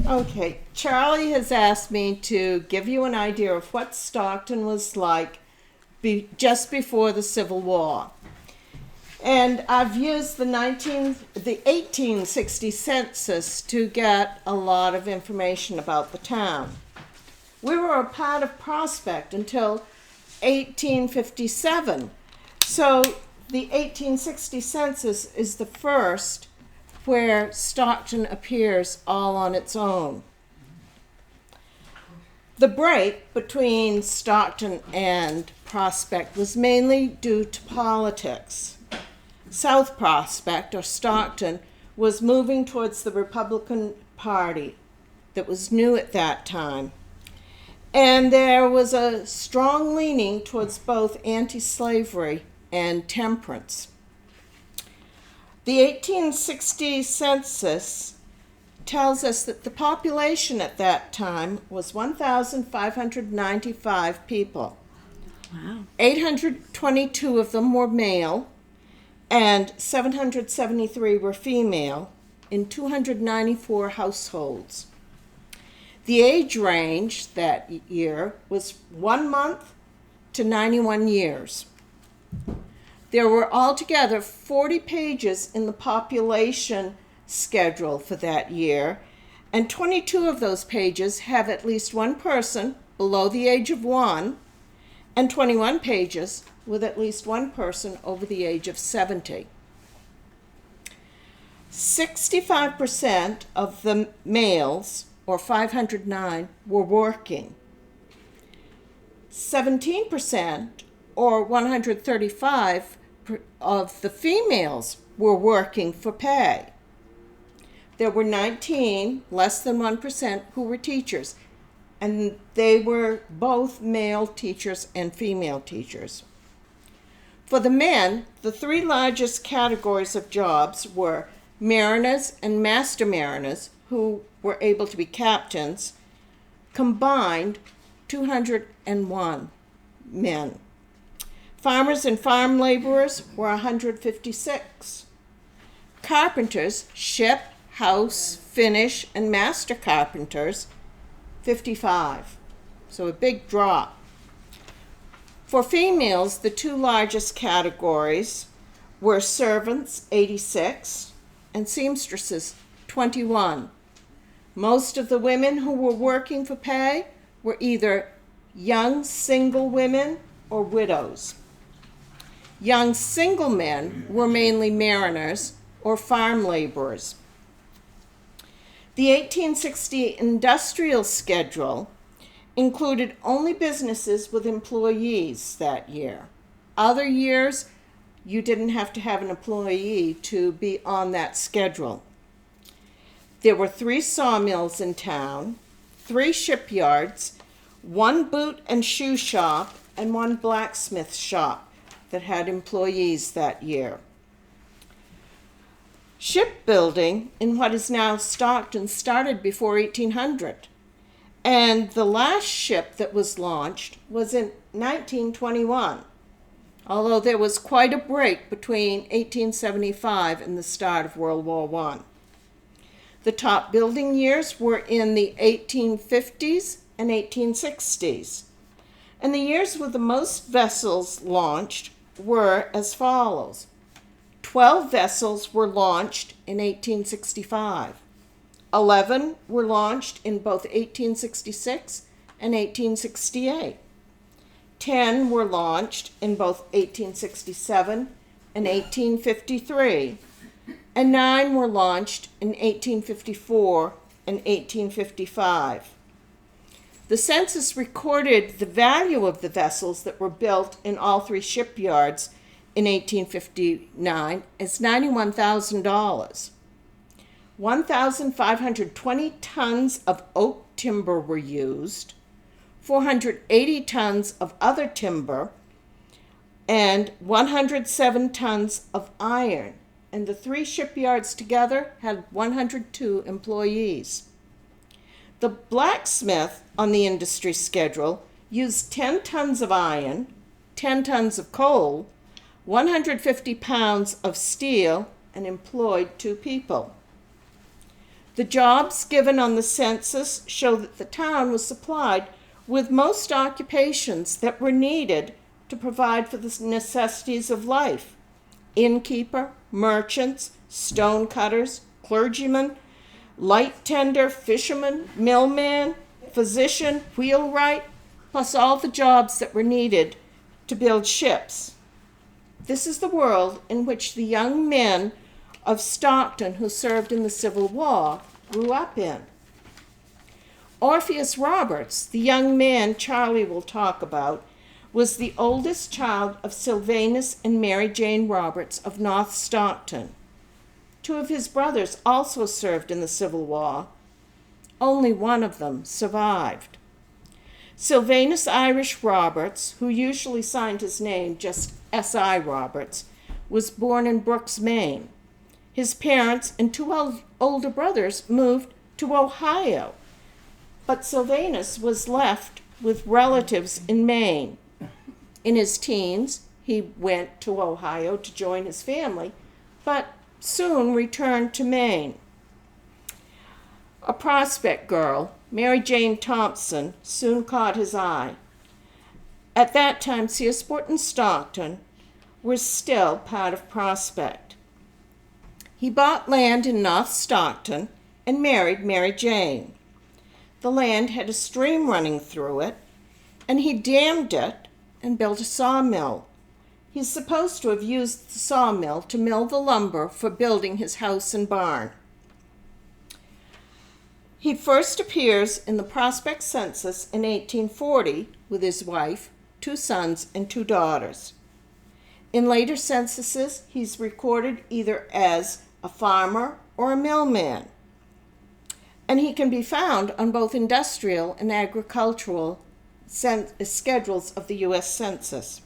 Okay, Charlie has asked me to give you an idea of what Stockton was like just before the Civil War. And I've used the 1860 census to get a lot of information about the town. We were a part of Prospect until 1857. So the 1860 census is the first where Stockton appears all on its own. The break between Stockton and Prospect was mainly due to politics. South Prospect, or Stockton, was moving towards the Republican Party that was new at that time. And there was a strong leaning towards both anti-slavery and temperance. The 1860 census tells us that the population at that time was 1,595 people. Wow. 822 of them were male, and 773 were female in 294 households. The age range that year was 1 month to 91 years. There were altogether 40 pages in the population schedule for that year, and 22 of those pages have at least one person below the age of 1, and 21 pages with at least one person over the age of 70. 65% of the males, or 509, were working. 17%, or 135, of the females were working for pay. There were 19, less than 1%, who were teachers, and they were both male teachers and female teachers. For the men, the three largest categories of jobs were mariners and master mariners, who were able to be captains, combined 201 men. Farmers and farm laborers were 156. Carpenters, ship, house, finish, and master carpenters, 55. So a big drop. For females, the two largest categories were servants, 86, and seamstresses, 21. Most of the women who were working for pay were either young single women or widows. Young single men were mainly mariners or farm laborers. The 1860 industrial schedule included only businesses with employees that year. Other years, you didn't have to have an employee to be on that schedule. There were 3 sawmills in town, 3 shipyards, 1 boot and shoe shop, and 1 blacksmith shop that had employees that year. Shipbuilding in what is now Stockton started before 1800, and the last ship that was launched was in 1921, although there was quite a break between 1875 and the start of World War I. The top building years were in the 1850s and 1860s, and the years with the most vessels launched were as follows. 12 vessels were launched in 1865. 11 were launched in both 1866 and 1868. 10 were launched in both 1867 and 1853. And 9 were launched in 1854 and 1855. The census recorded the value of the vessels that were built in all 3 shipyards in 1859 as $91,000. 1,520 tons of oak timber were used, 480 tons of other timber, and 107 tons of iron. And the 3 shipyards together had 102 employees. The blacksmith on the industry schedule used 10 tons of iron, 10 tons of coal, 150 pounds of steel, and employed 2 people. The jobs given on the census show that the town was supplied with most occupations that were needed to provide for the necessities of life: innkeeper, merchants, stone cutters, clergymen, light tender, fisherman, millman, physician, wheelwright, plus all the jobs that were needed to build ships. This is the world in which the young men of Stockton who served in the Civil War grew up in. Orpheus Roberts, the young man Charlie will talk about, was the oldest child of Sylvanus and Mary Jane Roberts of North Stockton. Two of his brothers also served in the Civil War. Only one of them survived. Sylvanus Irish Roberts, who usually signed his name just S.I. Roberts, was born in Brooks, Maine. His parents and two older brothers moved to Ohio, but Sylvanus was left with relatives in Maine. In his teens, he went to Ohio to join his family, but soon returned to Maine. A prospect girl, Mary Jane Thompson, soon caught his eye. At that time, Searsport and Stockton were still part of Prospect. He bought land in North Stockton and married Mary Jane. The land had a stream running through it, and he dammed it and built a sawmill. He's supposed to have used the sawmill to mill the lumber for building his house and barn. He first appears in the Prospect census in 1840 with his wife, 2 sons, and 2 daughters. In later censuses, he's recorded either as a farmer or a millman, and he can be found on both industrial and agricultural schedules of the U.S. Census.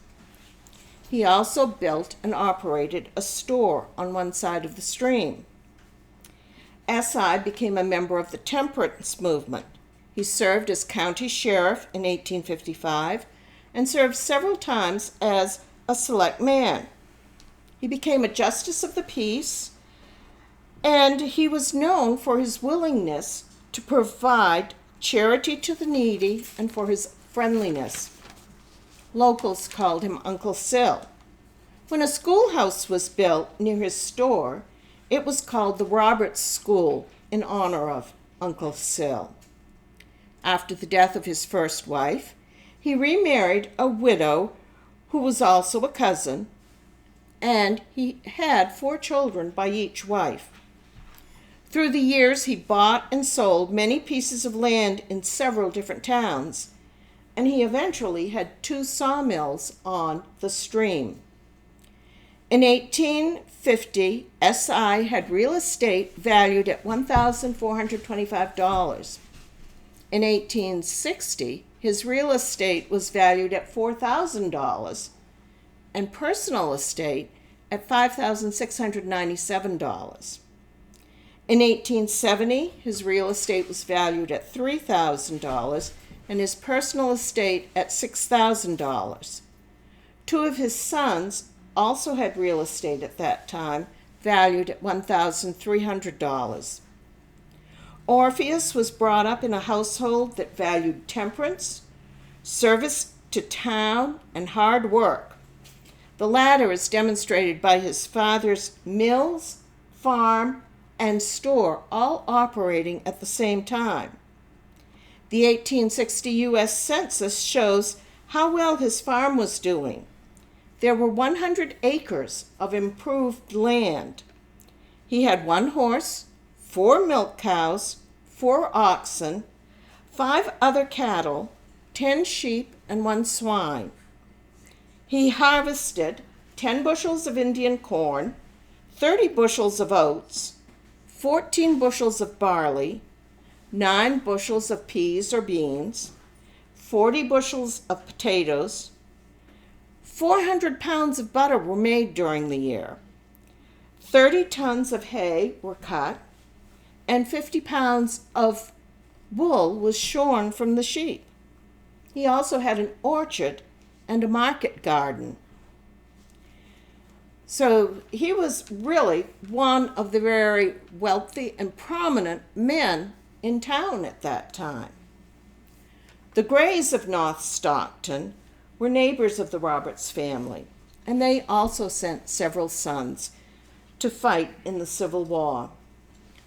He also built and operated a store on one side of the stream. S.I. became a member of the temperance movement. He served as county sheriff in 1855 and served several times as a select man. He became a justice of the peace, and he was known for his willingness to provide charity to the needy and for his friendliness. Locals called him Uncle Sil. When a schoolhouse was built near his store, it was called the Roberts School in honor of Uncle Sil. After the death of his first wife, he remarried a widow who was also a cousin, and he had 4 children by each wife. Through the years, he bought and sold many pieces of land in several different towns, and he eventually had 2 sawmills on the stream. In 1850, S.I. had real estate valued at $1,425. In 1860, his real estate was valued at $4,000, and personal estate at $5,697. In 1870, his real estate was valued at $3,000 and his personal estate at $6,000. 2 of his sons also had real estate at that time, valued at $1,300. Orpheus was brought up in a household that valued temperance, service to town, and hard work. The latter is demonstrated by his father's mills, farm, and store all operating at the same time. The 1860 U.S. Census shows how well his farm was doing. There were 100 acres of improved land. He had 1 horse, 4 milk cows, 4 oxen, 5 other cattle, 10 sheep, and 1 swine. He harvested 10 bushels of Indian corn, 30 bushels of oats, 14 bushels of barley, 9 bushels of peas or beans, 40 bushels of potatoes. 400 pounds of butter were made during the year. 30 tons of hay were cut, and 50 pounds of wool was shorn from the sheep. He also had an orchard and a market garden. So he was really one of the very wealthy and prominent men in town at that time. The Grays of North Stockton were neighbors of the Roberts family, and they also sent several sons to fight in the Civil War,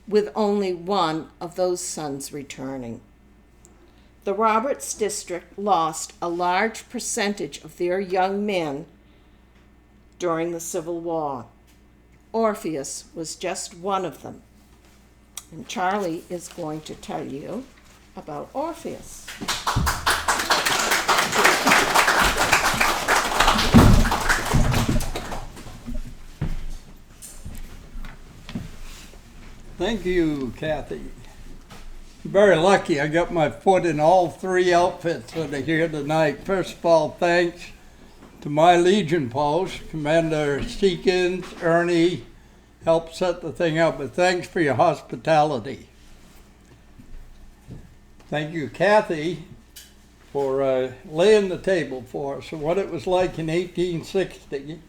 with only one of those sons returning. The Roberts district lost a large percentage of their young men during the Civil War. Orpheus was just one of them. And Charlie is going to tell you about Orpheus. Thank you, Kathy. Very lucky I got my foot in all three outfits that are here tonight. First of all, thanks to my Legion post, Commander Seekins, Ernie, helped set the thing up, but thanks for your hospitality. Thank you, Kathy, for laying the table for us, and what it was like in 1860.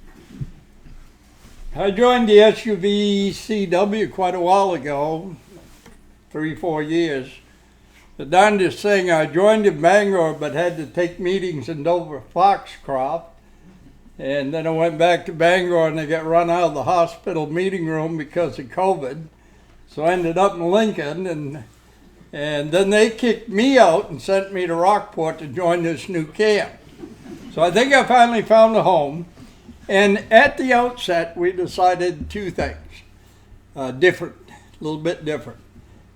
I joined the SUVCW quite a while ago, 3-4 years. The darndest thing, I joined in Bangor but had to take meetings in Dover Foxcroft. And then I went back to Bangor and they got run out of the hospital meeting room because of COVID. So I ended up in Lincoln, and then they kicked me out and sent me to Rockport to join this new camp. So I think I finally found a home. And at the outset, we decided two things, different, a little bit different.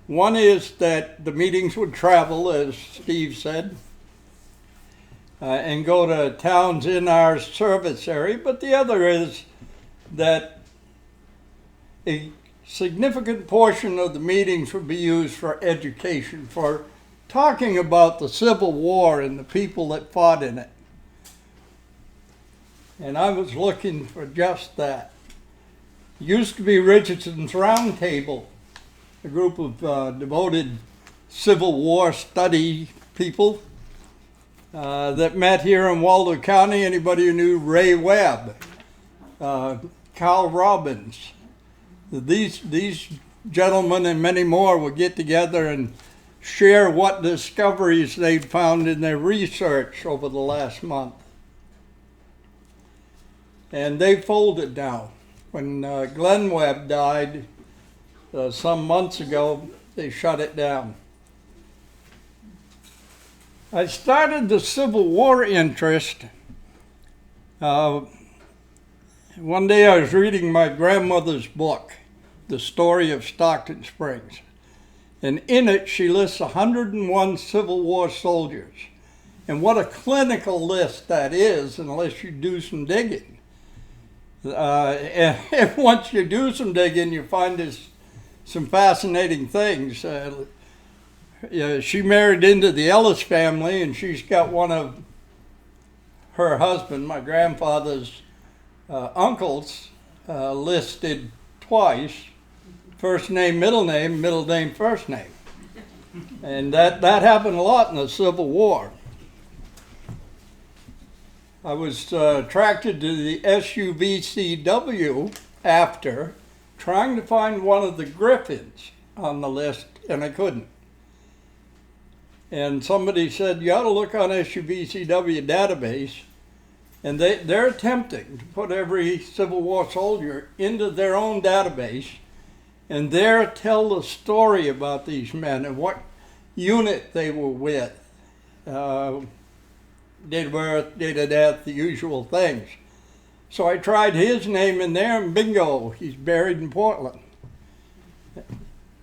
One is that the meetings would travel, as Steve said, and go to towns in our service area. But the other is that a significant portion of the meetings would be used for education, for talking about the Civil War and the people that fought in it. And I was looking for just that. It used to be Richardson's Round Table, a group of devoted Civil War study people that met here in Waldo County. Anybody who knew Ray Webb, Carl Robbins, these gentlemen and many more would get together and share what discoveries they'd found in their research over the last month. And they folded now. When Glenn Webb died some months ago, they shut it down. I started the Civil War interest. One day I was reading my grandmother's book, The Story of Stockton Springs. And in it, she lists 101 Civil War soldiers. And what a clinical list that is, unless you do some digging. And once you do some digging, you find some fascinating things. She married into the Ellis family, and she's got one of her husband, my grandfather's uncles, listed twice, first name, middle name, first name. And that happened a lot in the Civil War. I was attracted to the SUVCW after trying to find one of the Griffins on the list, and I couldn't. And somebody said, you ought to look on SUVCW database, and they're attempting to put every Civil War soldier into their own database, and there tell the story about these men and what unit they were with. Date of birth, date of death, the usual things. So I tried his name in there, and bingo, he's buried in Portland.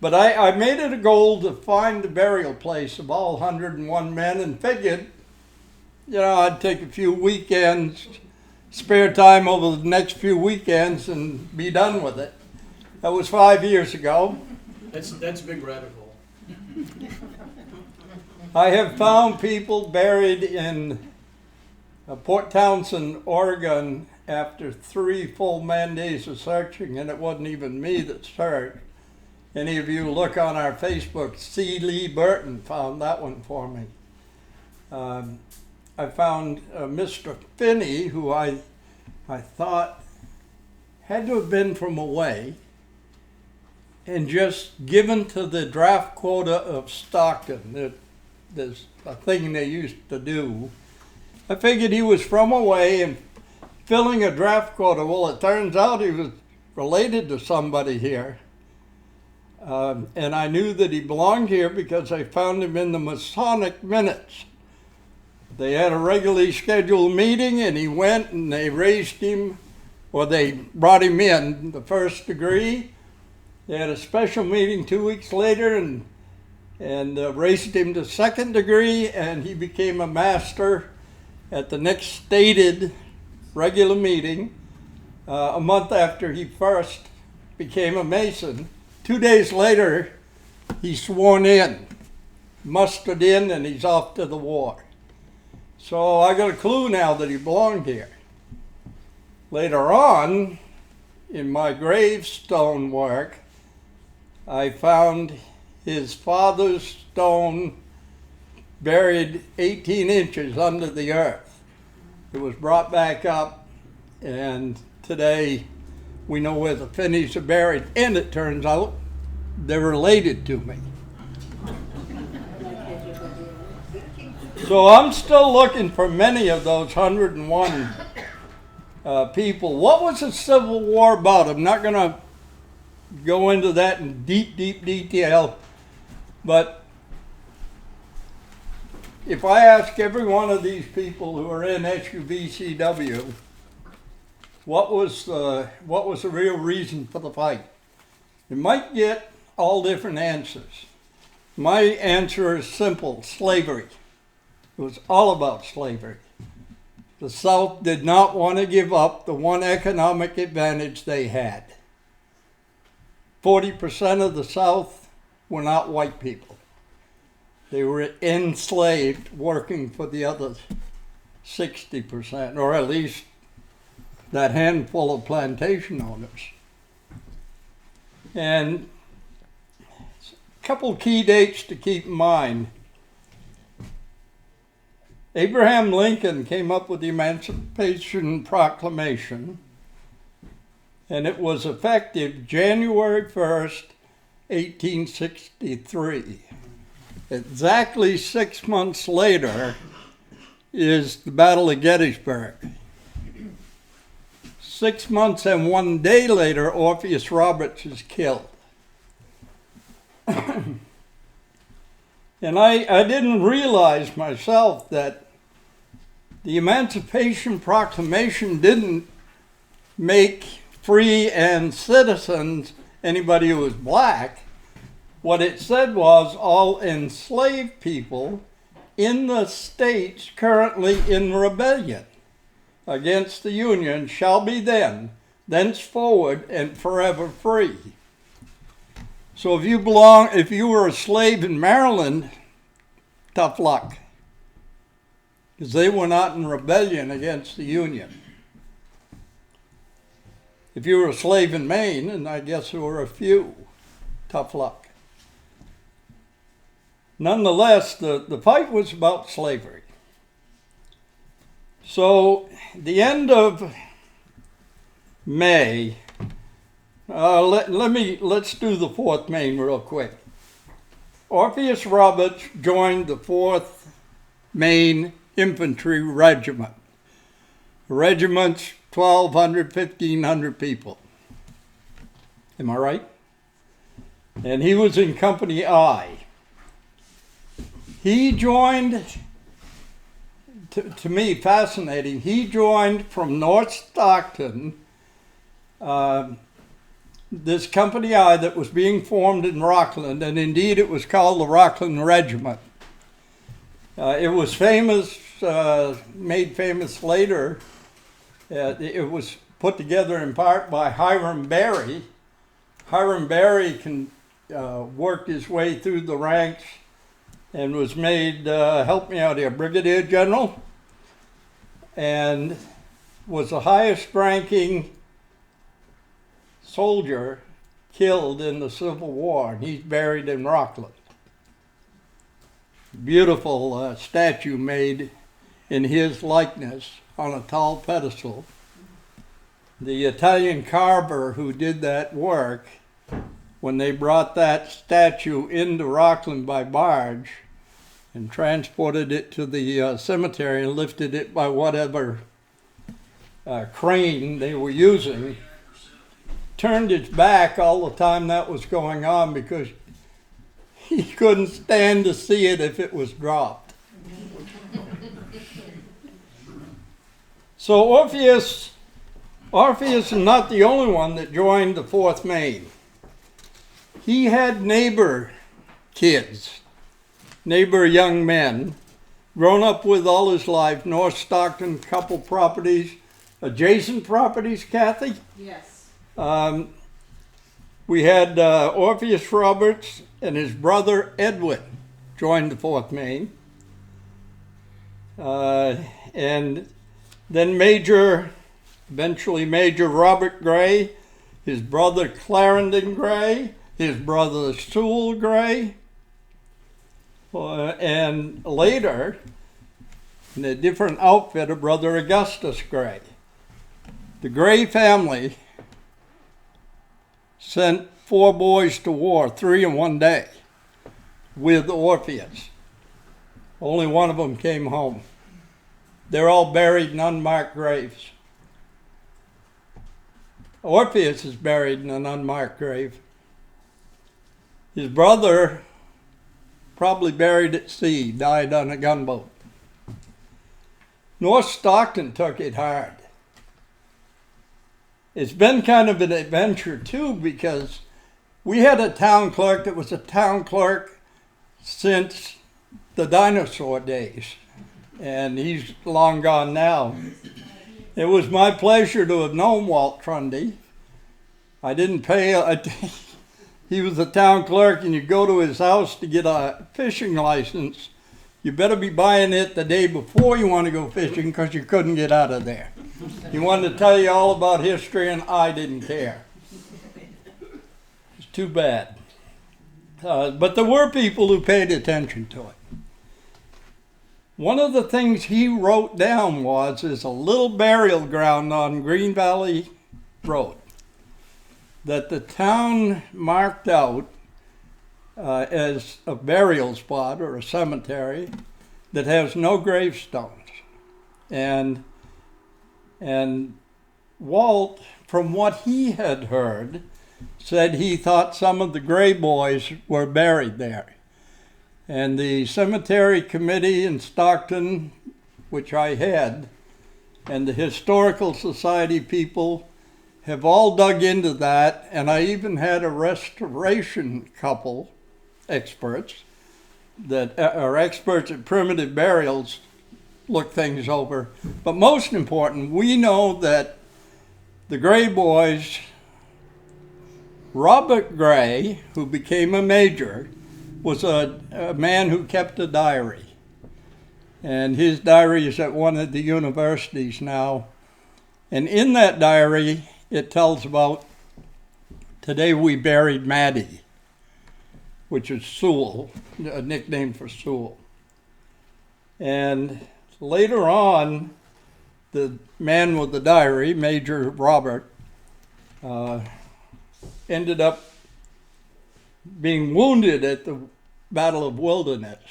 But I made it a goal to find the burial place of all 101 men, and figured, I'd take a few weekends, spare time over the next few weekends, and be done with it. That was 5 years ago. That's a big rabbit hole. I have found people buried in Port Townsend, Oregon, after 3 full man days of searching, and it wasn't even me that searched. Any of you look on our Facebook, C. Lee Burton found that one for me. I found Mr. Finney, who I thought had to have been from away and just given to the draft quota of Stockton. There's a thing they used to do. I figured he was from away and filling a draft quota. Well, it turns out he was related to somebody here. And I knew that he belonged here because I found him in the Masonic minutes. They had a regularly scheduled meeting, and he went and they raised him, or they brought him in the first degree. They had a special meeting 2 weeks later and raised him to second degree, and he became a master at the next stated regular meeting a month after he first became a Mason. 2 days later, he's sworn in, mustered in, and he's off to the war. So I got a clue now that he belonged here. Later on, in my gravestone work, I found his father's stone buried 18 inches under the earth. It was brought back up, and today we know where the Finneys are buried, and it turns out they're related to me. So I'm still looking for many of those 101 people. What was the Civil War about? I'm not going to go into that in deep detail, but if I ask every one of these people who are in SUVCW, what was the real reason for the fight? You might get all different answers. My answer is simple: slavery. It was all about slavery. The South did not want to give up the one economic advantage they had. 40% of the South were not white people. They were enslaved, working for the other 60%, or at least that handful of plantation owners. And a couple key dates to keep in mind. Abraham Lincoln came up with the Emancipation Proclamation, and it was effective January 1st, 1863. Exactly 6 months later is the Battle of Gettysburg. 6 months and 1 day later, Orpheus Roberts is killed. And I didn't realize myself that the Emancipation Proclamation didn't make free and citizens anybody who was black. What it said was all enslaved people in the states currently in rebellion against the Union shall be thenceforward and forever free. So if you were a slave in Maryland, tough luck, because they were not in rebellion against the Union. If you were a slave in Maine, and I guess there were a few, tough luck. Nonetheless, the fight was about slavery. So the end of May, let's do the 4th Maine real quick. Orpheus Roberts joined the 4th Maine Infantry Regiment. The regiment's 1,200, 1,500 people. Am I right? And he was in Company I. He joined, to me, fascinating, he joined from North Stockton, this Company I that was being formed in Rockland, and indeed it was called the Rockland Regiment. It was famous, made famous later. It was put together in part by Hiram Berry. Hiram Berry worked his way through the ranks and was made, help me out here, Brigadier General, and was the highest ranking soldier killed in the Civil War, and he's buried in Rockland. Beautiful statue made in his likeness on a tall pedestal. the Italian carver who did that work, when they brought that statue into Rockland by barge and transported it to the cemetery and lifted it by whatever crane they were using, turned its back all the time that was going on because he couldn't stand to see it if it was dropped. So Orpheus is not the only one that joined the 4th Maine. He had neighbor kids, neighbor young men, grown up with all his life. North Stockton, couple properties, adjacent properties, Kathy? Yes. We had Orpheus Roberts and his brother Edwin joined the 4th Maine. And then eventually Major Robert Gray, his brother Clarendon Gray, his brother Sewell Gray, and later, in a different outfit, a brother Augustus Gray. The Gray family sent 4 boys to war, 3 in one day, with Orpheus. Only one of them came home. They're all buried in unmarked graves. Orpheus is buried in an unmarked grave. His brother, probably buried at sea, died on a gunboat. North Stockton took it hard. It's been kind of an adventure too, because we had a town clerk that was a town clerk since the dinosaur days, and he's long gone now. It was my pleasure to have known Walt Trundy. I didn't pay, he was a town clerk, and you go to his house to get a fishing license. You better be buying it the day before you want to go fishing, because you couldn't get out of there. He wanted to tell you all about history, and I didn't care. It's too bad. But there were people who paid attention to it. One of the things he wrote down is a little burial ground on Green Valley Road that the town marked out as a burial spot or a cemetery that has no gravestones. And Walt, from what he had heard, said he thought some of the Gray boys were buried there. And the cemetery committee in Stockton, which I had, and the Historical Society people have all dug into that, and I even had a restoration couple, experts, that are experts at primitive burials, look things over. But most important, we know that the Gray boys, Robert Gray, who became a major, was a man who kept a diary. And his diary is at one of the universities now. And in that diary, it tells about, today we buried Maddie, which is Sewell, a nickname for Sewell. And later on, the man with the diary, Major Robert, ended up being wounded at the Battle of Wilderness.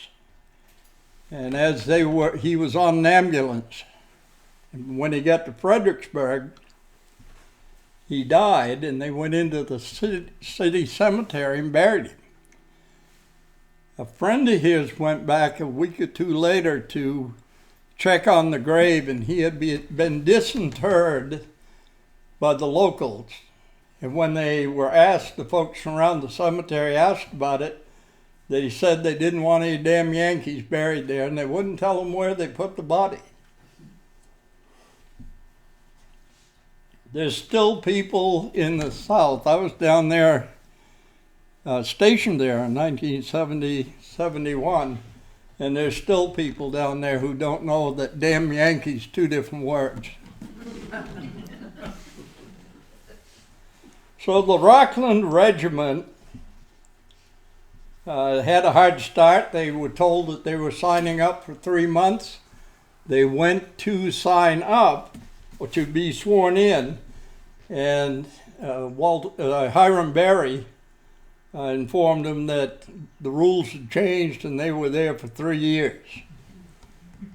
And as he was on an ambulance. And when he got to Fredericksburg, he died, and they went into the city cemetery and buried him. A friend of his went back a week or two later to check on the grave, and he had been disinterred by the locals. And when they were asked, the folks around the cemetery asked about it, they said they didn't want any damn Yankees buried there, and they wouldn't tell them where they put the body. There's still people in the South. I was down there, stationed there in 1970, 71, and there's still people down there who don't know that damn Yankees, 2 different words. So the Rockland Regiment had a hard start. They were told that they were signing up for 3 months. They went to sign up, or to be sworn in, and Hiram Berry informed him that the rules had changed and they were there for 3 years.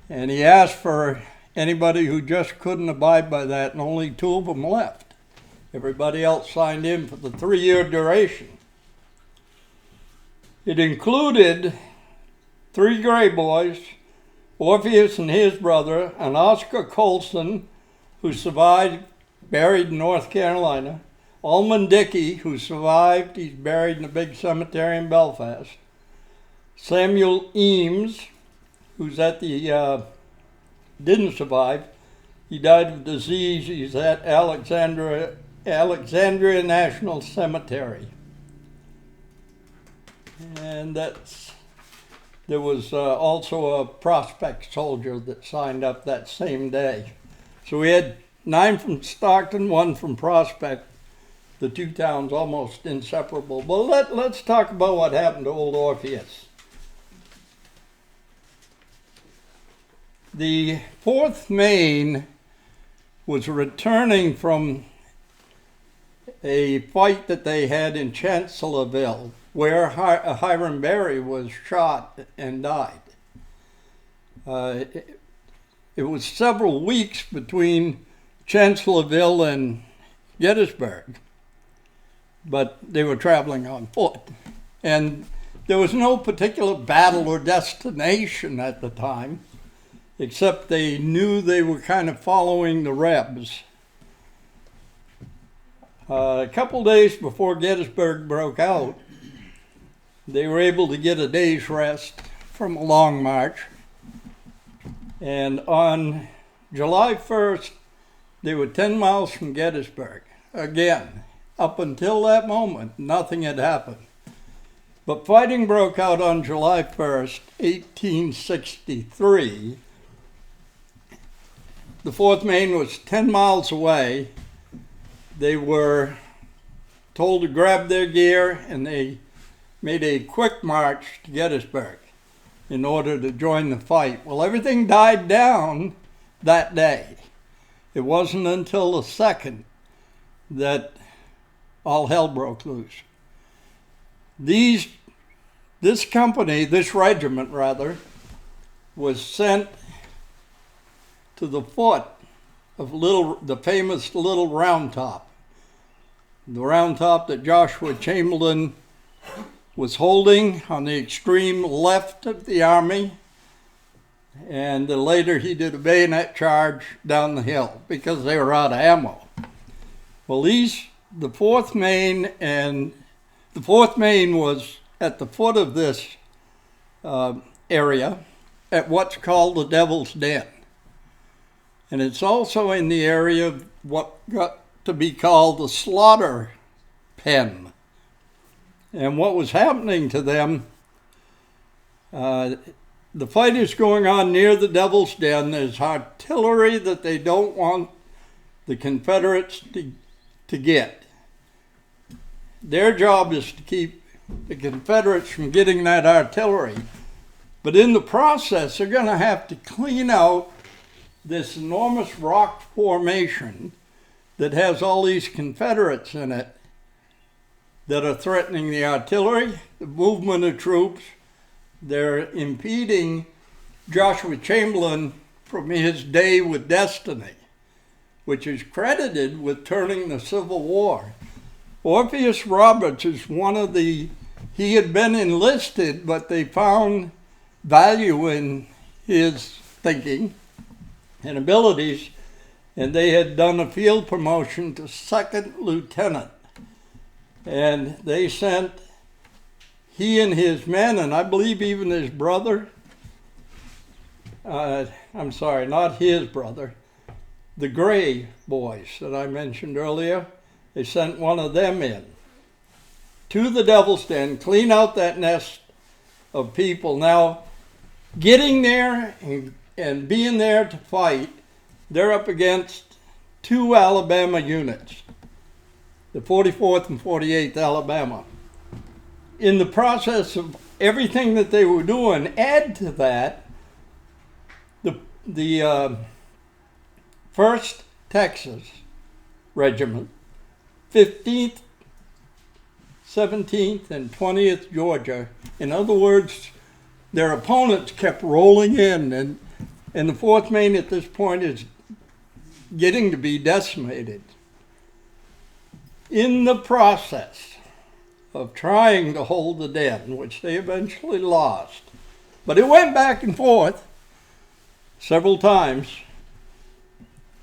And he asked for anybody who just couldn't abide by that, and only 2 of them left. Everybody else signed in for the 3-year duration. It included 3 gray boys, Orpheus and his brother, and Oscar Colson, who survived, buried in North Carolina, Almond Dickey, who survived, he's buried in a big cemetery in Belfast, Samuel Eames, who's at the, didn't survive, he died of disease, he's at Alexandria National Cemetery. And there was also a prospect soldier that signed up that same day. So we had 9 from Stockton, 1 from Prospect, the 2 towns almost inseparable. But let's talk about what happened to old Orpheus. The 4th Maine was returning from a fight that they had in Chancellorsville, where Hiram Berry was shot and died. It was several weeks between Chancellorsville and Gettysburg, but they were traveling on foot. And there was no particular battle or destination at the time, except they knew they were kind of following the Rebs. A couple days before Gettysburg broke out, they were able to get a day's rest from a long march. And on July 1st, they were 10 miles from Gettysburg. Again, up until that moment, nothing had happened. But fighting broke out on July 1st, 1863. The 4th Maine was 10 miles away. They were told to grab their gear, and they made a quick march to Gettysburg in order to join the fight. Well, everything died down that day. It wasn't until the 2nd that all hell broke loose. This regiment rather, was sent to the foot of the famous Little Round Top. The Round Top that Joshua Chamberlain was holding on the extreme left of the army, and later he did a bayonet charge down the hill because they were out of ammo. Well, the 4th Maine was at the foot of this area at what's called the Devil's Den. And it's also in the area of what got to be called the slaughter pen. And what was happening to them, the fight is going on near the Devil's Den. There's artillery that they don't want the Confederates to get. Their job is to keep the Confederates from getting that artillery. But in the process, they're going to have to clean out this enormous rock formation that has all these Confederates in it that are threatening the artillery, the movement of troops. They're impeding Joshua Chamberlain from his day with destiny, which is credited with turning the Civil War. Orpheus Roberts is he had been enlisted, but they found value in his thinking and abilities, and they had done a field promotion to 2nd lieutenant. And they sent he and his men, and I believe even his brother, I'm sorry, not his brother, the Gray boys that I mentioned earlier, they sent one of them in to the Devil's Den, clean out that nest of people. Now, getting there and being there to fight, they're up against 2 Alabama units, the 44th and 48th Alabama. In the process of everything that they were doing, add to that the 1st Texas Regiment, 15th, 17th, and 20th Georgia. In other words, their opponents kept rolling in, and the 4th Maine at this point is getting to be decimated. In the process of trying to hold the Den, which they eventually lost, but it went back and forth several times,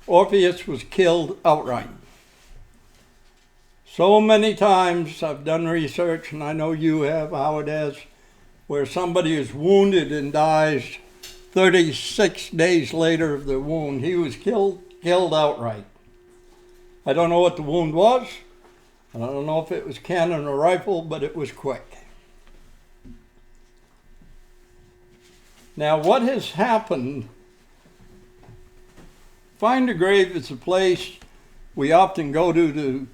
Orpheus was killed outright. So many times I've done research, and I know you have, Howard has, where somebody is wounded and dies 36 days later of their wound. He was killed outright. I don't know what the wound was. I don't know if it was cannon or rifle, but it was quick. Now, what has happened? Find a Grave is a place we often go to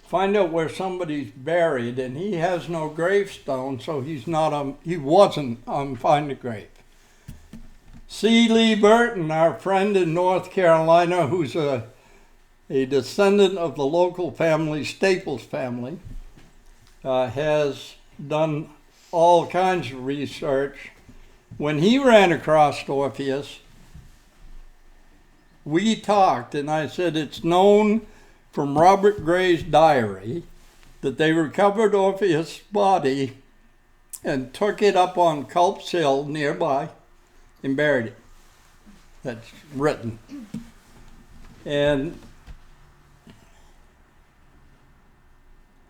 find out where somebody's buried, and he has no gravestone, so he wasn't on Find a Grave. C. Lee Burton, our friend in North Carolina, who's a descendant of the local family, Staples family, has done all kinds of research. When he ran across Orpheus, we talked, and I said it's known from Robert Gray's diary that they recovered Orpheus' body and took it up on Culp's Hill nearby and buried it. That's written. And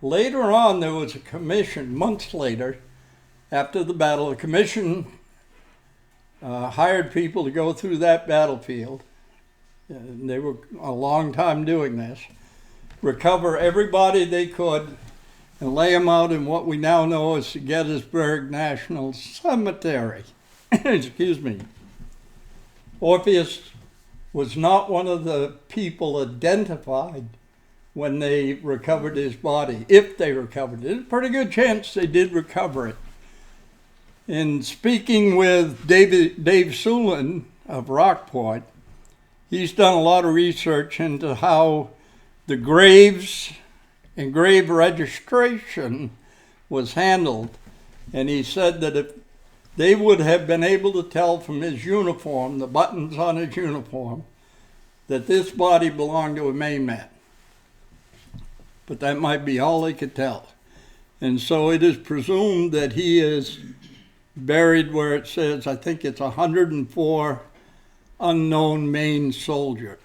later on, there was a commission, months later, after the battle. A commission hired people to go through that battlefield. And they were a long time doing this. Recover everybody they could and lay them out in what we now know as the Gettysburg National Cemetery. Excuse me. Orpheus was not one of the people identified when they recovered his body, if they recovered it. There's a pretty good chance they did recover it. In speaking with Dave Sulin of Rockport, he's done a lot of research into how the graves and grave registration was handled. And he said that if they would have been able to tell from his uniform, the buttons on his uniform, that this body belonged to a Maine man. But that might be all they could tell. And so it is presumed that he is buried where it says, I think it's 104 unknown Maine soldiers.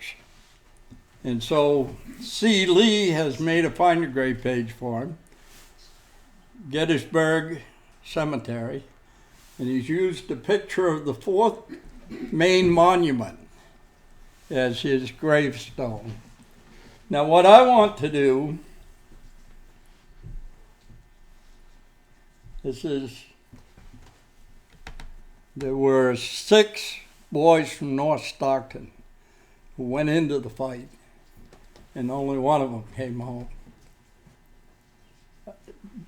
And so C. Lee has made a Find a Grave page for him, Gettysburg Cemetery, and he's used a picture of the 4th Maine monument as his gravestone. Now what I want to do, there were 6 boys from North Stockton who went into the fight, and only one of them came home.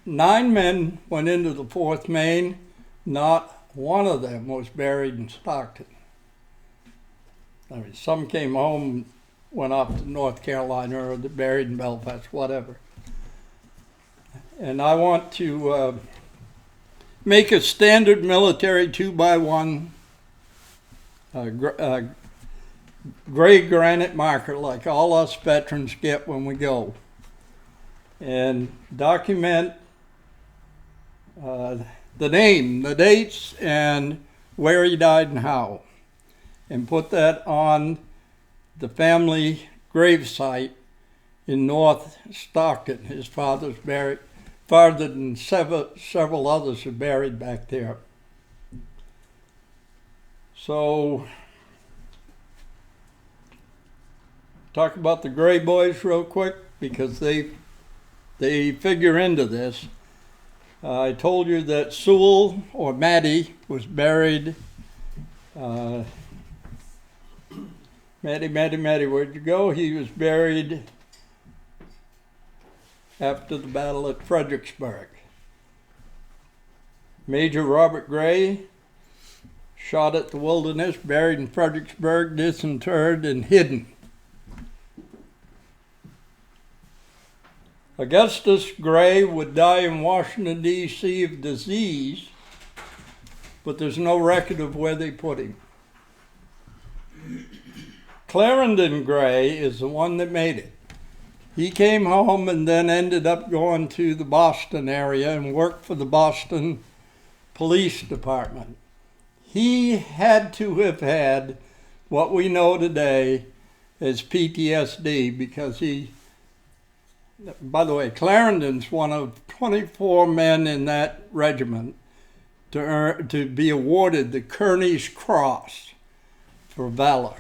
9 men went into the 4th Maine. Not one of them was buried in Stockton. I mean, some came home, went off to North Carolina, or they're buried in Belfast, whatever. And I want to make a standard military 2x1 gray granite marker like all us veterans get when we go, and document the name, the dates, and where he died and how, and put that on the family grave site in North Stockton. His father's buried, farther than several others are buried back there. So, talk about the Gray Boys real quick, because they figure into this. I told you that Sewell, or Matty, was buried. Matty, where'd you go? He was buried after the Battle at Fredericksburg. Major Robert Gray, shot at the Wilderness, buried in Fredericksburg, disinterred and hidden. Augustus Gray would die in Washington, D.C. of disease, but there's no record of where they put him. Clarendon Gray is the one that made it. He came home and then ended up going to the Boston area and worked for the Boston Police Department. He had to have had what we know today as PTSD because by the way, Clarendon's one of 24 men in that regiment to be awarded the Kearny's Cross for valor.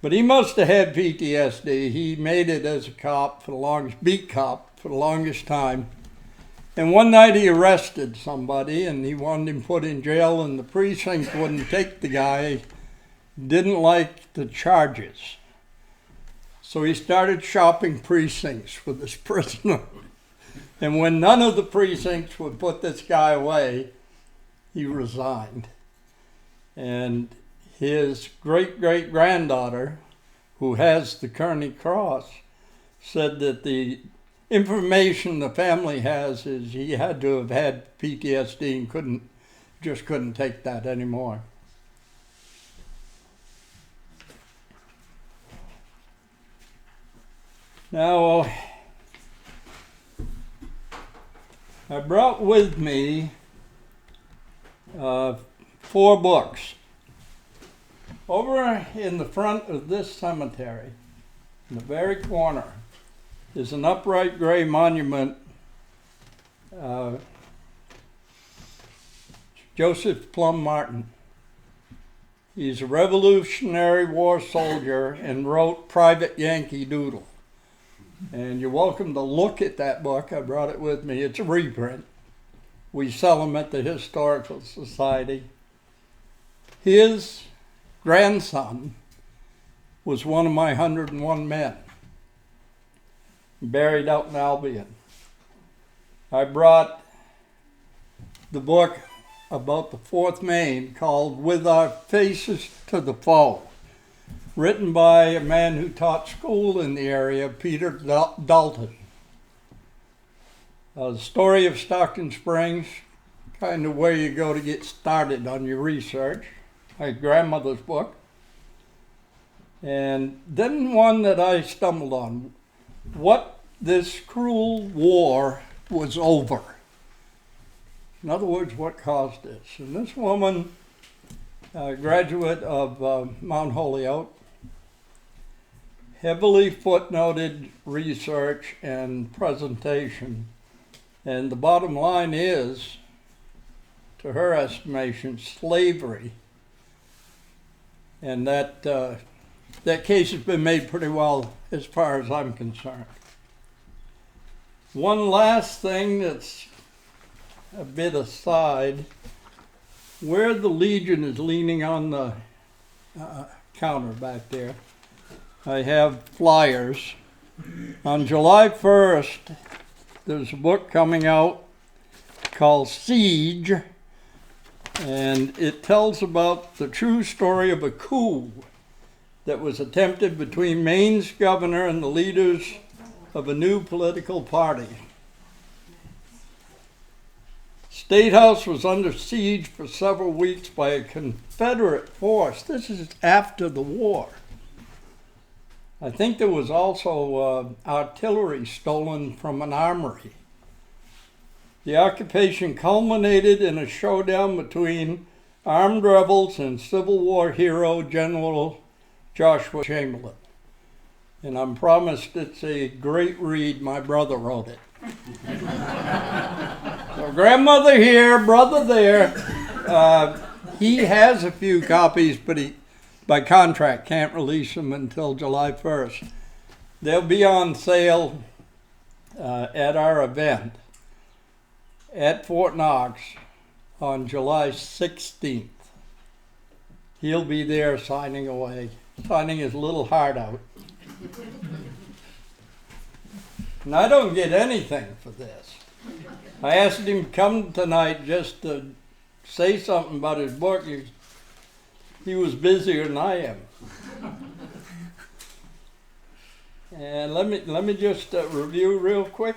But he must have had PTSD. He made it as a cop beat cop for the longest time. And one night he arrested somebody and he wanted him put in jail, and the precinct wouldn't take the guy, didn't like the charges. So he started shopping precincts for this prisoner. And when none of the precincts would put this guy away, he resigned. And his great-great-granddaughter, who has the Kearny Cross, said that the information the family has is he had to have had PTSD and couldn't take that anymore. Now, I brought with me 4 books. Over in the front of this cemetery, in the very corner, is an upright gray monument. Joseph Plum Martin. He's a Revolutionary War soldier and wrote Private Yankee Doodle. And you're welcome to look at that book. I brought it with me. It's a reprint. We sell them at the Historical Society. His grandson was one of my 101 men, buried out in Albion. I brought the book about the 4th Maine called With Our Faces to the Foe, written by a man who taught school in the area, Peter Dalton. The story of Stockton Springs, kind of where you go to get started on your research. My grandmother's book. And then one that I stumbled on, what this cruel war was over. In other words, what caused this. And this woman, a graduate of Mount Holyoke, heavily footnoted research and presentation. And the bottom line is, to her estimation, slavery. And that case has been made pretty well as far as I'm concerned. One last thing that's a bit aside, where the Legion is leaning on the counter back there, I have flyers. On July 1st, there's a book coming out called Siege, and it tells about the true story of a coup that was attempted between Maine's governor and the leaders of a new political party. State House was under siege for several weeks by a Confederate force. This is after the war. I think there was also artillery stolen from an armory. The occupation culminated in a showdown between armed rebels and Civil War hero General Joshua Chamberlain. And I'm promised it's a great read. My brother wrote it. So grandmother here, brother there. He has a few copies, but he, by contract, can't release them until July 1st. They'll be on sale at our event at Fort Knox on July 16th. He'll be there signing his little heart out. And I don't get anything for this. I asked him to come tonight just to say something about his book. He was busier than I am. And let me just review real quick.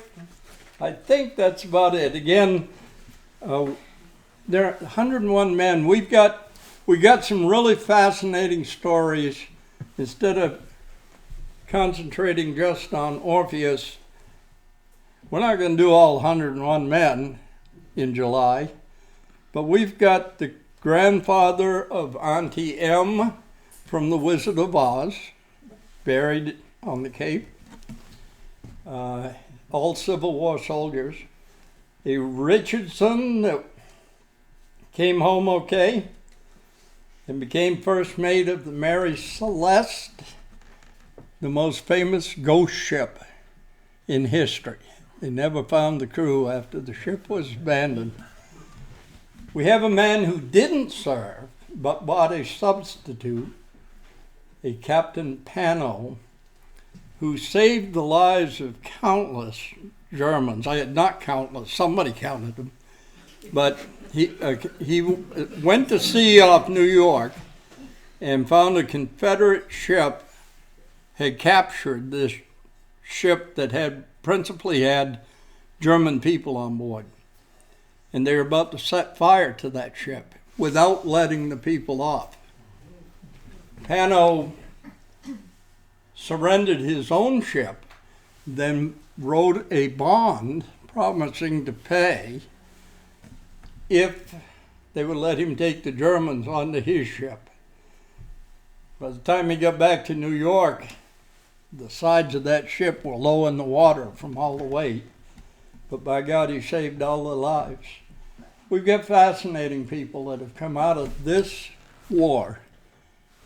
I think that's about it. Again, there are 101 men. We got some really fascinating stories. Instead of concentrating just on Orpheus, we're not going to do all 101 men in July, but we've got the grandfather of Auntie M from The Wizard of Oz, buried on the Cape. All Civil War soldiers. A Richardson that came home okay and became first mate of the Mary Celeste, the most famous ghost ship in history. They never found the crew after the ship was abandoned. We have a man who didn't serve, but bought a substitute, a Captain Pano, who saved the lives of countless Germans. Not countless, somebody counted them. But he went to sea off New York and found a Confederate ship had captured this ship that principally had German people on board. And they were about to set fire to that ship without letting the people off. Pano surrendered his own ship, then wrote a bond promising to pay if they would let him take the Germans onto his ship. By the time he got back to New York, the sides of that ship were low in the water from all the weight. But by God, he saved all their lives. We've got fascinating people that have come out of this war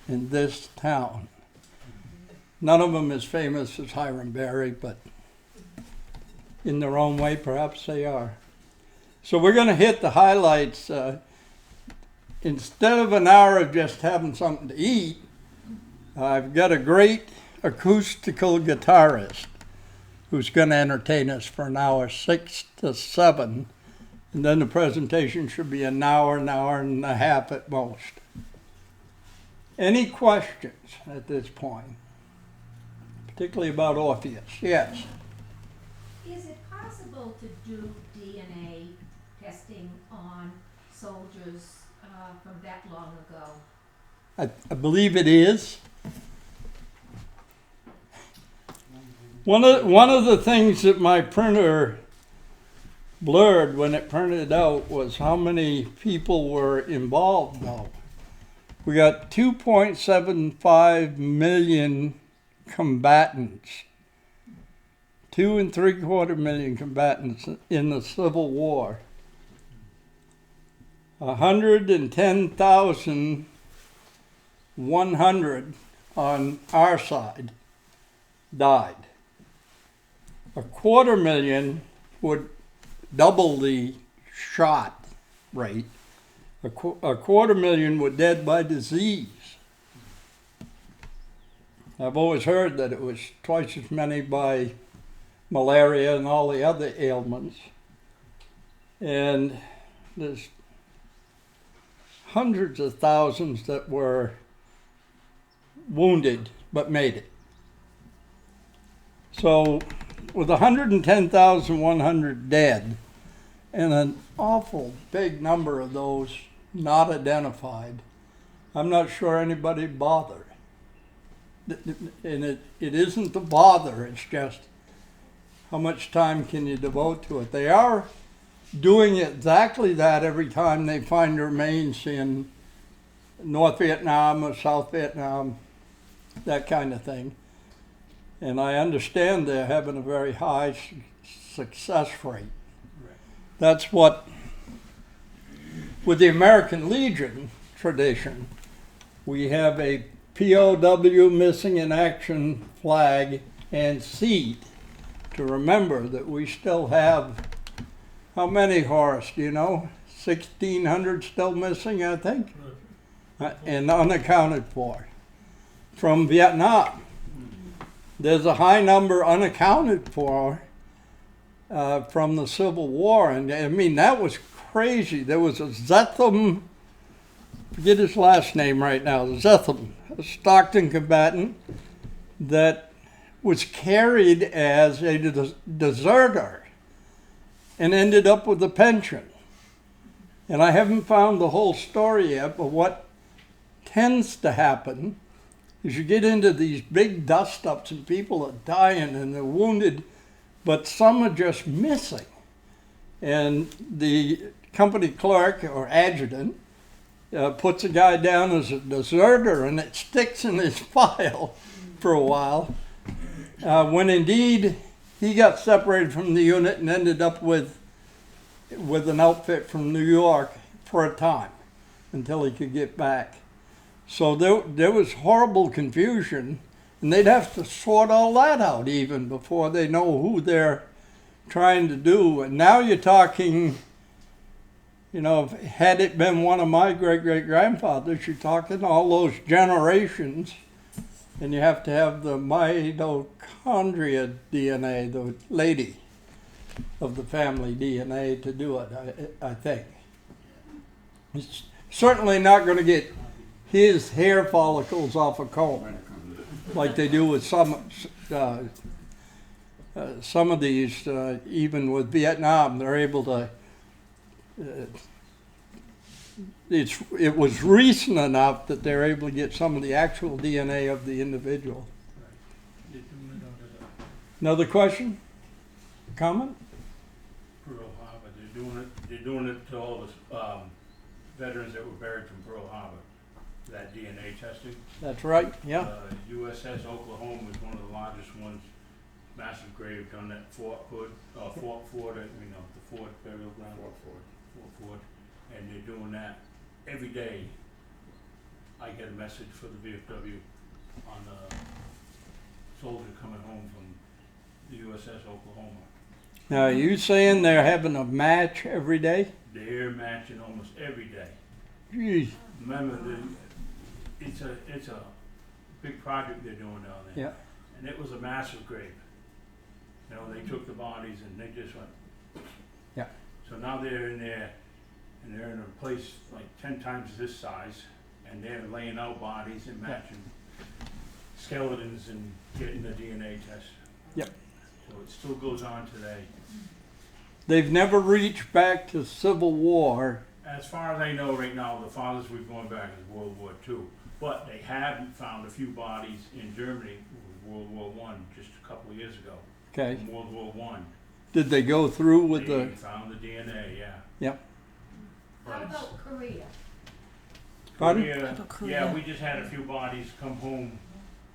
in this town. None of them as famous as Hiram Berry, but in their own way, perhaps they are. So we're going to hit the highlights. Instead of an hour of just having something to eat, I've got a great acoustical guitarist who's going to entertain us for an hour, 6 to 7. And then the presentation should be an hour and a half at most. Any questions at this point? Particularly about Orpheus? Yes. Is it possible to do DNA testing on soldiers from that long ago? I believe it is. One of the things that my printer blurred when it printed out was how many people were involved now. We got 2.75 million combatants, 2 3/4 million combatants in the Civil War. 110,100 on our side died. 250,000 would double the shot rate. 250,000 were dead by disease. I've always heard that it was twice as many by malaria and all the other ailments. And there's hundreds of thousands that were wounded but made it. So with 110,100 dead and an awful big number of those not identified, I'm not sure anybody bothered. And it isn't the bother, it's just how much time can you devote to it. They are doing exactly that every time they find remains in North Vietnam or South Vietnam, that kind of thing. And I understand they're having a very high success rate. That's what, with the American Legion tradition, we have a POW missing in action flag and seat to remember that we still have, how many, Horace, do you know? 1,600 still missing, I think, and unaccounted for from Vietnam. There's a high number unaccounted for from the Civil War, and I mean, that was crazy. There was a Zetham, forget his last name right now, Zetham, a Stockton combatant that was carried as a deserter and ended up with a pension. And I haven't found the whole story yet, but what tends to happen is you get into these big dust-ups and people are dying and they're wounded, but some are just missing. And the company clerk or adjutant puts a guy down as a deserter, and it sticks in his file for a while, when indeed he got separated from the unit and ended up with an outfit from New York for a time until he could get back. So there was horrible confusion, and they'd have to sort all that out even before they know who they're trying to do. And now you're talking, you know, had it been one of my great-great-grandfathers, you're talking all those generations, and you have to have the mitochondria DNA, the lady of the family DNA to do it, I think. It's certainly not going to get his hair follicles off a comb like they do with some of these, even with Vietnam, they're able to. It was recent enough that they're able to get some of the actual DNA of the individual. Another question? Comment? Pearl Harbor, they're doing it to all the veterans that were buried from Pearl Harbor. That DNA testing. That's right, yeah. USS Oklahoma was one of the largest ones. Massive grave done at Fort Hood, Fort Ford, the Ford burial ground. Fort Ford. And they're doing that every day. I get a message for the VFW on the soldier coming home from the USS Oklahoma. Now, are you saying they're having a match every day? They're matching almost every day. Jeez. Remember, it's a big project they're doing down there. Yeah. And it was a massive grave. You know, they took the bodies and they just went. Yeah. So now they're in there, and they're in a place like 10 times this size, and they're laying out bodies and matching skeletons and getting the DNA test. Yep. So it still goes on today. They've never reached back to Civil War. As far as I know right now, the farthest we've gone back is World War II. But they haven't found a few bodies in Germany with World War I just a couple of years ago. Okay. In World War I. Did they go through with They the? found the DNA, yeah. Yep. How about Korea? Pardon? Yeah, we just had a few bodies come home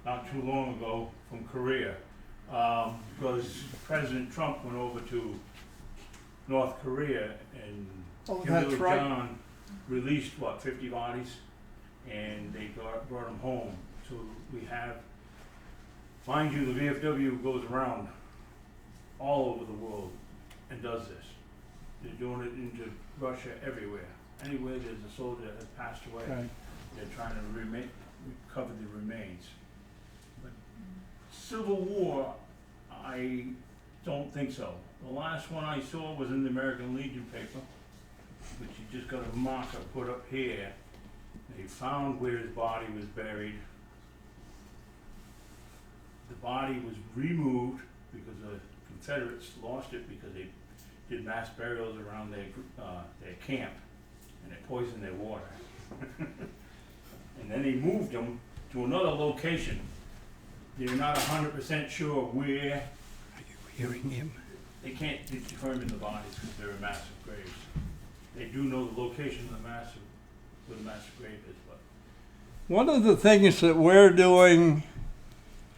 not too long ago from Korea. Because President Trump went over to North Korea and Oh, Kim that's right. Il-jung released, 50 bodies, and they brought them home. So we have, mind you, the VFW goes around all over the world and does this. They're doing it into Russia, everywhere. Anywhere there's a soldier that has passed away, Right. they're trying to recover the remains. But Civil War, I don't think so. The last one I saw was in the American Legion paper, which you just got a marker put up here. They found where his body was buried. The body was removed because the Confederates lost it because they did mass burials around their camp, and they poisoned their water. And then they moved them to another location. They're not 100% sure where. Are you hearing him? They can't determine the bodies because they're massive graves. They do know the location of where the massive grave is, but. One of the things that we're doing,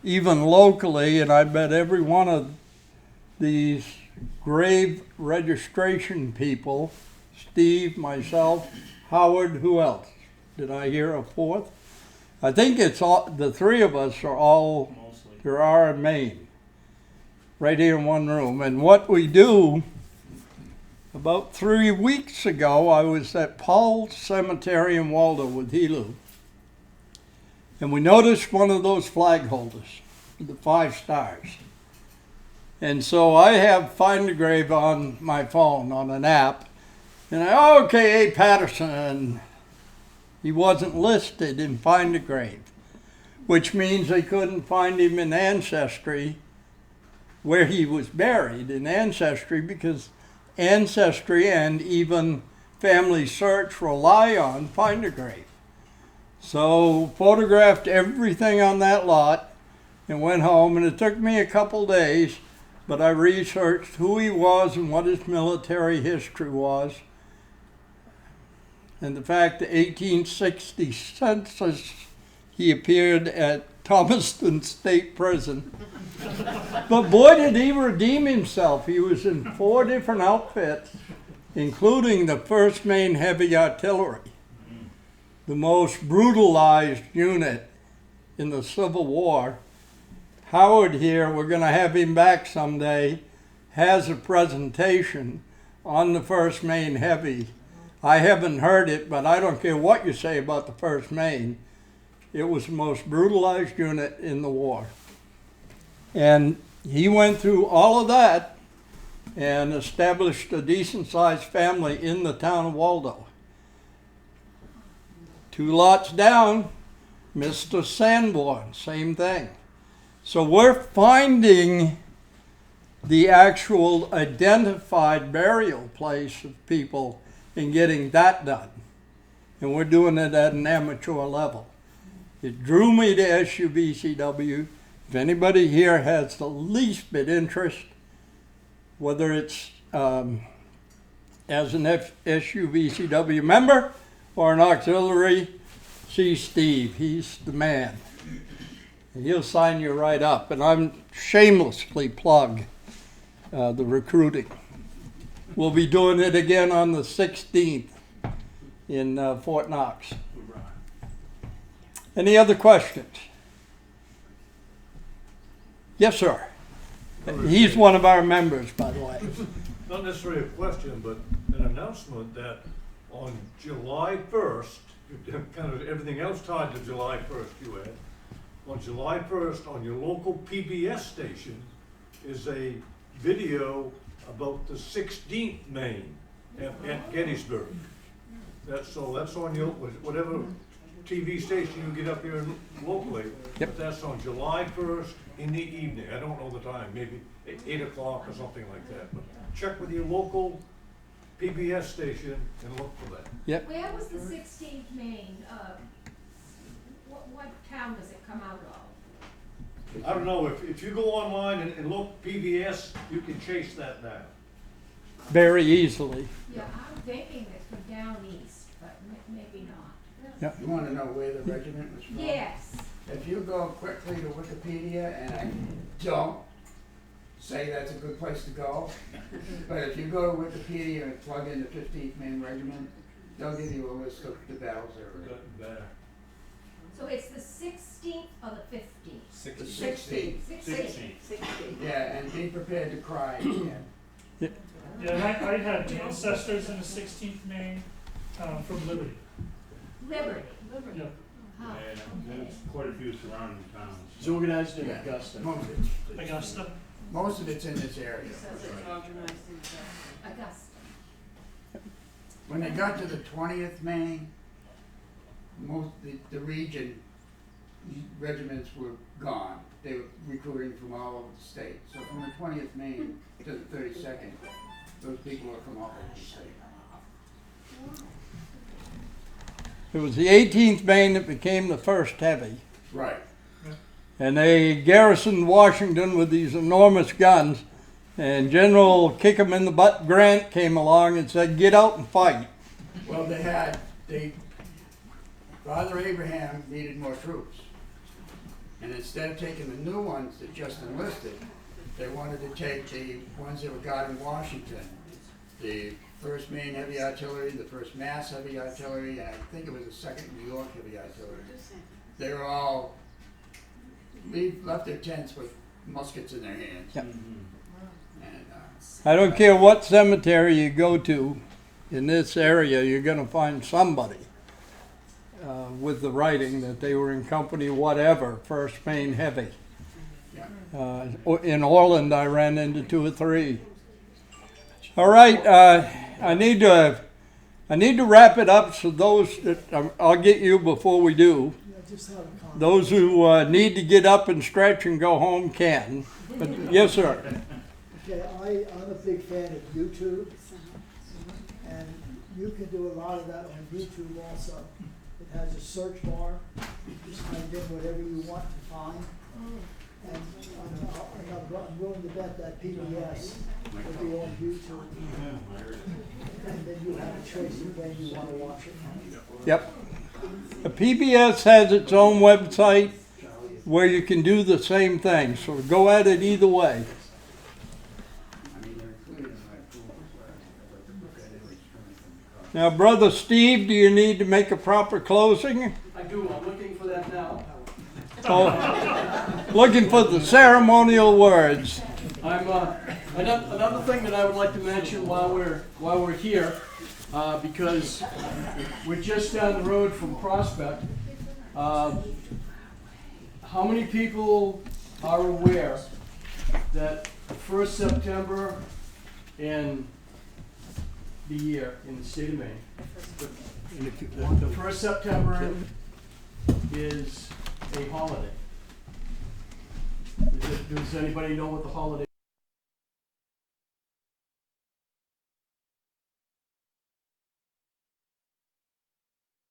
even locally, and I bet every one of these grave registration people, Steve, myself, Howard, who else? Did I hear a fourth? I think it's all, the three of us are all, Mostly. there are in Maine, right here in one room. And what we do, about 3 weeks ago, I was at Paul's Cemetery in Waldo with Helu. And we noticed one of those flag holders, with the 5 stars. And so I have Find a Grave on my phone on an app. And okay, A. Patterson, he wasn't listed in Find a Grave. which means they couldn't find him in Ancestry where he was buried in Ancestry, because Ancestry and even Family Search rely on Find a Grave. So photographed everything on that lot and went home, and it took me a couple days, but I researched who he was and what his military history was. And the fact the 1860 census, he appeared at Thomaston State Prison. But boy, did he redeem himself. He was in 4 different outfits, including the 1st Maine Heavy Artillery, the most brutalized unit in the Civil War. Howard here, we're going to have him back someday, has a presentation on the 1st Maine Heavy. I haven't heard it, but I don't care what you say about the 1st Maine. It was the most brutalized unit in the war. And he went through all of that and established a decent-sized family in the town of Waldo. 2 lots down, Mr. Sanborn, same thing. So we're finding the actual identified burial place of people and getting that done. And we're doing it at an amateur level. It drew me to SUVCW. If anybody here has the least bit interest, whether it's as an SUVCW member or an auxiliary, see Steve. He's the man. And he'll sign you right up. And I'm shamelessly plug the recruiting. We'll be doing it again on the 16th in Fort Knox. Any other questions? Yes, sir. He's one of our members, by the way. Not necessarily a question, but an announcement that on July 1st, kind of everything else tied to July 1st you had, on July 1st on your local PBS station is a video about the 16th Maine at Gettysburg. That's on your, whatever TV station you get up here locally. Yep. But that's on July 1st in the evening. I don't know the time, maybe 8 o'clock or something like that. But check with your local PBS station and look for that. Yep. Where was the 16th Maine? What town does it come out of? I don't know, if you go online and look PBS, you can chase that down. Very easily. Yeah, I'm thinking it's from down east, but maybe not. Yep. You want to know where the regiment was from? Yes. If you go quickly to Wikipedia, and I don't say that's a good place to go, but if you go to Wikipedia and plug in the 15th Maine Regiment, they'll give you a list of the battles they were in. Better. So it's the 16th or the 15th? The 16th. 16th. Yeah, and be prepared to cry again. Yeah, and I had ancestors in the 16th Maine from Liberty. Liberty. Yeah. Huh. And there's quite a few surrounding towns. It's organized in Yeah. Augusta. Augusta. Most of it's in this area. Augusta. When they got to the 20th Maine, most the region regiments were gone. They were recruiting from all over the state. So from the 20th Maine to the 32nd, those people are from all over the state. It was the 18th Maine that became the 1st Heavy. Right. And they garrisoned Washington with these enormous guns. And General Kick-em-in-the-butt Grant came along and said, get out and fight. Well, Father Abraham needed more troops. And instead of taking the new ones that just enlisted, they wanted to take the ones that were guarding Washington. The 1st Maine Heavy Artillery, the 1st Mass Heavy Artillery, and I think it was the 2nd New York Heavy Artillery. They were all left their tents with muskets in their hands. Yep. And, I don't care what cemetery you go to in this area, you're going to find somebody with the writing that they were in company whatever, 1st Maine Heavy. yeah. In Orland, I ran into 2 or 3. All right, I need to I need to wrap it up so those that, I'll get you before we do. Just have a comment. Those who need to get up and stretch and go home can. But yes, sir. Okay, I'm a big fan of YouTube, and you can do a lot of that on YouTube also. It has a search bar, you just type in whatever you want to find. And I'm willing to bet that PBS will be on YouTube. And then you have a choice of when you want to watch it. Yep. The PBS has its own website where you can do the same thing, so go at it either way. Now, Brother Steve, do you need to make a proper closing? I do, I'm looking for that now. Oh, looking for the ceremonial words. I'm, another thing that I would like to mention while we're here, because we're just down the road from Prospect. How many people are aware that the 1st September in the year in the state of Maine, the 1st September is a holiday? Does anybody know what the holiday